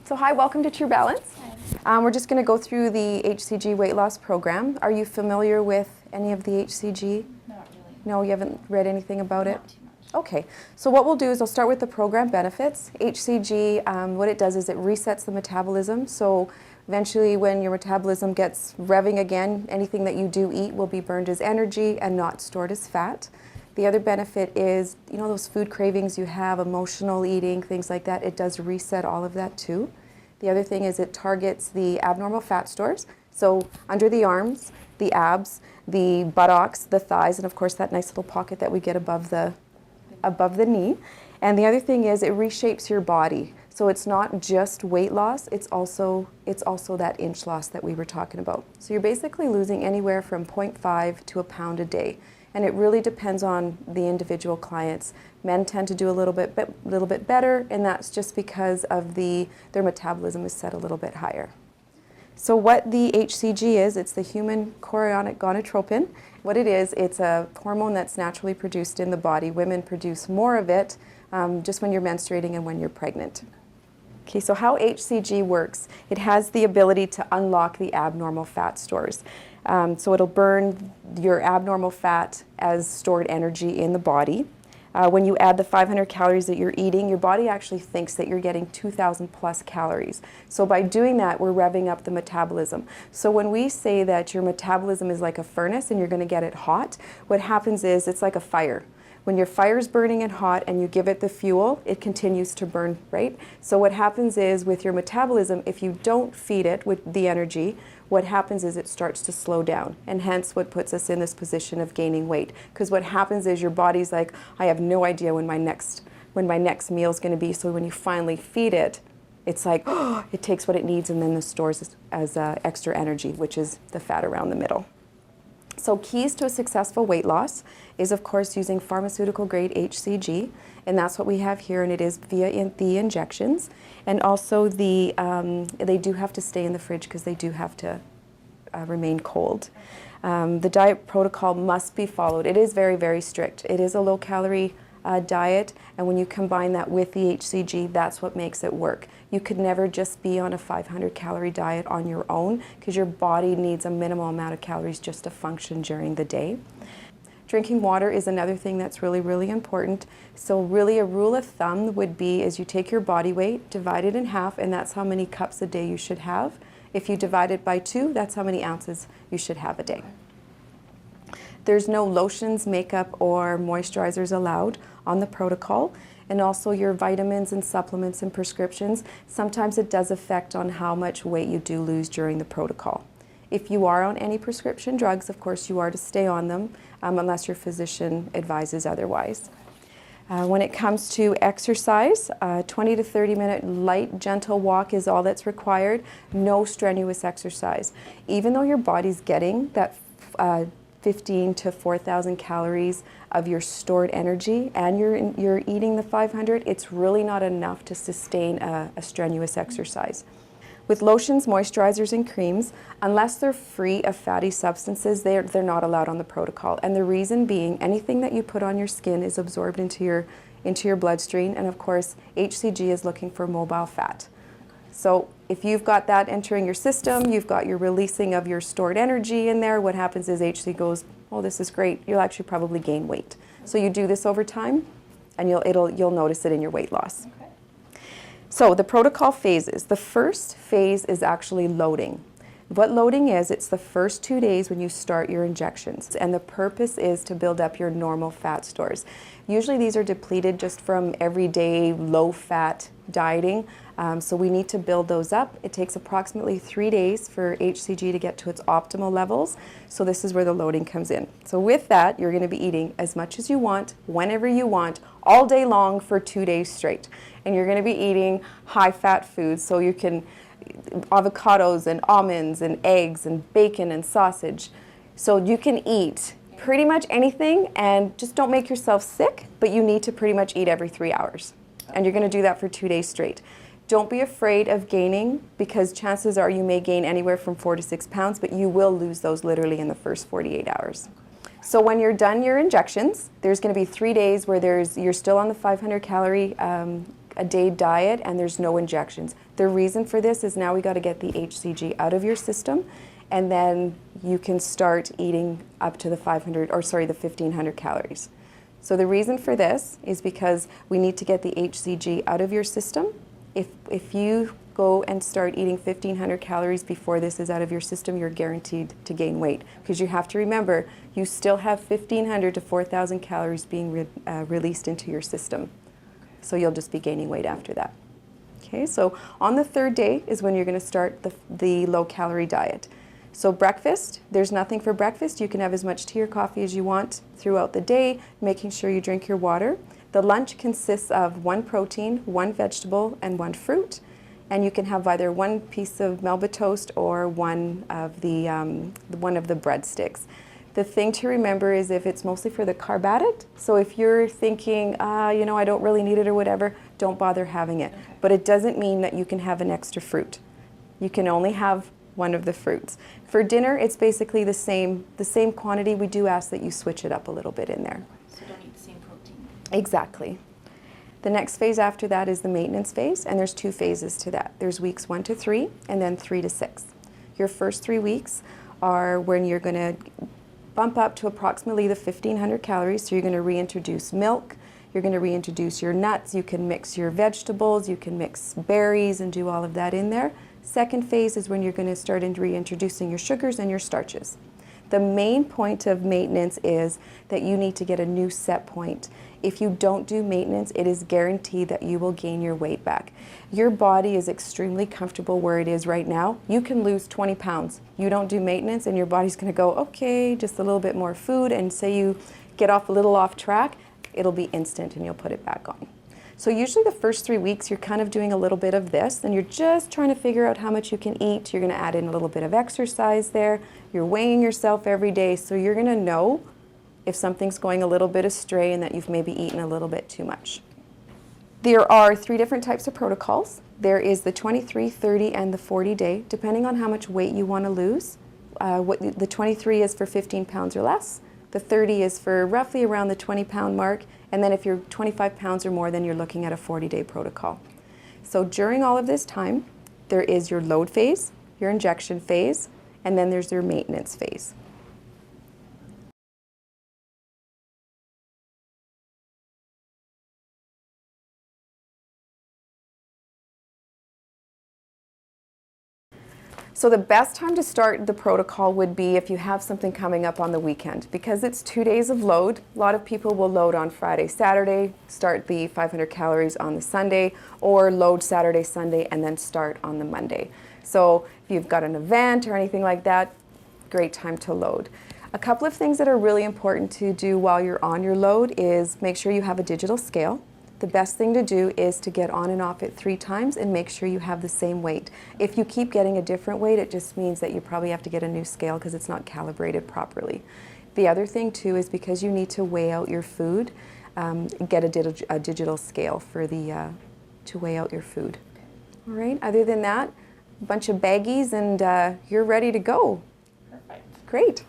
So hi, welcome to True Balance. Hi. We're just going to go through the hCG weight loss program. Are you familiar with any of the hCG? Not really. No, you haven't read anything about it? Not too much. Okay, so what we'll do is I'll start with the program benefits. hCG, what it does is it resets the metabolism. So eventually when your metabolism gets revving again, anything that you do eat will be burned as energy and not stored as fat. The other benefit is, you know, those food cravings you have, emotional eating, things like that, it does reset all of that too. The other thing is it targets the abnormal fat stores. So under the arms, the abs, the buttocks, the thighs, and of course that nice little pocket that we get above the knee. And the other thing is it reshapes your body. So it's not just weight loss, it's also that inch loss that we were talking about. So you're basically losing anywhere from 0.5 to a pound a day. And it really depends on the individual clients. Men tend to do a little bit better, and that's just because of their metabolism is set a little bit higher. So what the hCG is, it's the human chorionic gonadotropin. What it is, it's a hormone that's naturally produced in the body. Women produce more of it just when you're menstruating and when you're pregnant. Okay, so how hCG works, it has the ability to unlock the abnormal fat stores. So it'll burn your abnormal fat as stored energy in the body. When you add the 500 calories that you're eating, your body actually thinks that you're getting 2,000 plus calories. So by doing that, we're revving up the metabolism. So when we say that your metabolism is like a furnace and you're going to get it hot, what happens is it's like a fire. When your fire's burning and hot and you give it the fuel, it continues to burn, right? So what happens is with your metabolism, if you don't feed it with the energy, what happens is it starts to slow down, and hence what puts us in this position of gaining weight. Because what happens is your body's like, I have no idea when my next meal is going to be, so when you finally feed it, it's like, oh, it takes what it needs and then it stores as extra energy, which is the fat around the middle. So keys to a successful weight loss is, of course, using pharmaceutical grade hCG, and that's what we have here, and it is via the injections. And also they do have to stay in the fridge because they do have to remain cold. The diet protocol must be followed. It is very, very strict. It is a low-calorie diet, and when you combine that with the hCG, that's what makes it work. You could never just be on a 500-calorie diet on your own because your body needs a minimal amount of calories just to function during the day. Drinking water is another thing that's really, really important. So really a rule of thumb would be is you take your body weight, divide it in half, and that's how many cups a day you should have. If you divide it by 2, that's how many ounces you should have a day. There's no lotions, makeup, or moisturizers allowed on the protocol. And also your vitamins and supplements and prescriptions, sometimes it does affect on how much weight you do lose during the protocol. If you are on any prescription drugs, of course you are to stay on them unless your physician advises otherwise. When it comes to exercise, 20 to 30 minute light, gentle walk is all that's required. No strenuous exercise. Even though your body's getting that 15 to 4,000 calories of your stored energy and you're eating the 500, it's really not enough to sustain a strenuous exercise. With lotions, moisturizers, and creams, unless they're free of fatty substances, they're not allowed on the protocol. And the reason being, anything that you put on your skin is absorbed into your bloodstream, and of course, hCG is looking for mobile fat. So if you've got that entering your system, you've got your releasing of your stored energy in there, what happens is hCG goes, oh, this is great, you'll actually probably gain weight. So you do this over time, and you'll notice it in your weight loss. Okay. So the protocol phases. The first phase is actually loading. What loading is, it's the first 2 days when you start your injections, and the purpose is to build up your normal fat stores. Usually these are depleted just from everyday low-fat dieting, so we need to build those up. It takes approximately 3 days for hCG to get to its optimal levels, so this is where the loading comes in. So with that, you're going to be eating as much as you want, whenever you want, all day long for 2 days straight. And you're going to be eating high-fat foods, so you can avocados and almonds and eggs and bacon and sausage. So you can eat pretty much anything, and just don't make yourself sick, but you need to pretty much eat every 3 hours. And you're going to do that for 2 days straight. Don't be afraid of gaining, because chances are you may gain anywhere from 4 to 6 pounds, but you will lose those literally in the first 48 hours. So when you're done your injections, there's going to be 3 days where you're still on the 500 calorie a day diet and there's no injections. The reason for this is now we got to get the hCG out of your system, and then you can start eating up to the 1,500 calories. So the reason for this is because we need to get the hCG out of your system. If you go and start eating 1,500 calories before this is out of your system, you're guaranteed to gain weight, because you have to remember you still have 1,500 to 4,000 calories being released into your system. So you'll just be gaining weight after that. Okay, so on the third day is when you're going to start the low-calorie diet. So breakfast, there's nothing for breakfast. You can have as much tea or coffee as you want throughout the day, making sure you drink your water. The lunch consists of 1 protein, 1 vegetable, and 1 fruit. And you can have either 1 piece of Melba toast or one of the breadsticks. The thing to remember is if it's mostly for the carb addict, so if you're thinking, you know, I don't really need it or whatever, don't bother having it. Okay. But it doesn't mean that you can have an extra fruit. You can only have one of the fruits. For dinner, it's basically the same quantity. We do ask that you switch it up a little bit in there. So don't eat the same protein. Exactly. The next phase after that is the maintenance phase, and there's 2 phases to that. There's weeks 1 to 3, and then 3 to 6. Your first 3 weeks are when you're going to bump up to approximately the 1,500 calories, so you're going to reintroduce milk, you're going to reintroduce your nuts, you can mix your vegetables, you can mix berries and do all of that in there. Second phase is when you're going to start reintroducing your sugars and your starches. The main point of maintenance is that you need to get a new set point. If you don't do maintenance, it is guaranteed that you will gain your weight back. Your body is extremely comfortable where it is right now. You can lose 20 pounds. You don't do maintenance and your body's going to go, okay, just a little bit more food, and say you get off a little off track, it'll be instant and you'll put it back on. So usually the first 3 weeks you're kind of doing a little bit of this, and you're just trying to figure out how much you can eat. You're going to add in a little bit of exercise there. You're weighing yourself every day, so you're going to know if something's going a little bit astray and that you've maybe eaten a little bit too much. There are 3 different types of protocols. There is the 23, 30, and the 40 day, depending on how much weight you want to lose. The 23 is for 15 pounds or less. The 30 is for roughly around the 20-pound mark. And then if you're 25 pounds or more, then you're looking at a 40-day protocol. So during all of this time, there is your load phase, your injection phase, and then there's your maintenance phase. So the best time to start the protocol would be if you have something coming up on the weekend. Because it's 2 days of load, a lot of people will load on Friday, Saturday, start the 500 calories on the Sunday, or load Saturday, Sunday, and then start on the Monday. So if you've got an event or anything like that, great time to load. A couple of things that are really important to do while you're on your load is make sure you have a digital scale. The best thing to do is to get on and off it 3 times and make sure you have the same weight. If you keep getting a different weight, it just means that you probably have to get a new scale because it's not calibrated properly. The other thing too is because you need to weigh out your food, get a digital scale for to weigh out your food. All right, other than that, a bunch of baggies and you're ready to go. Perfect. Great.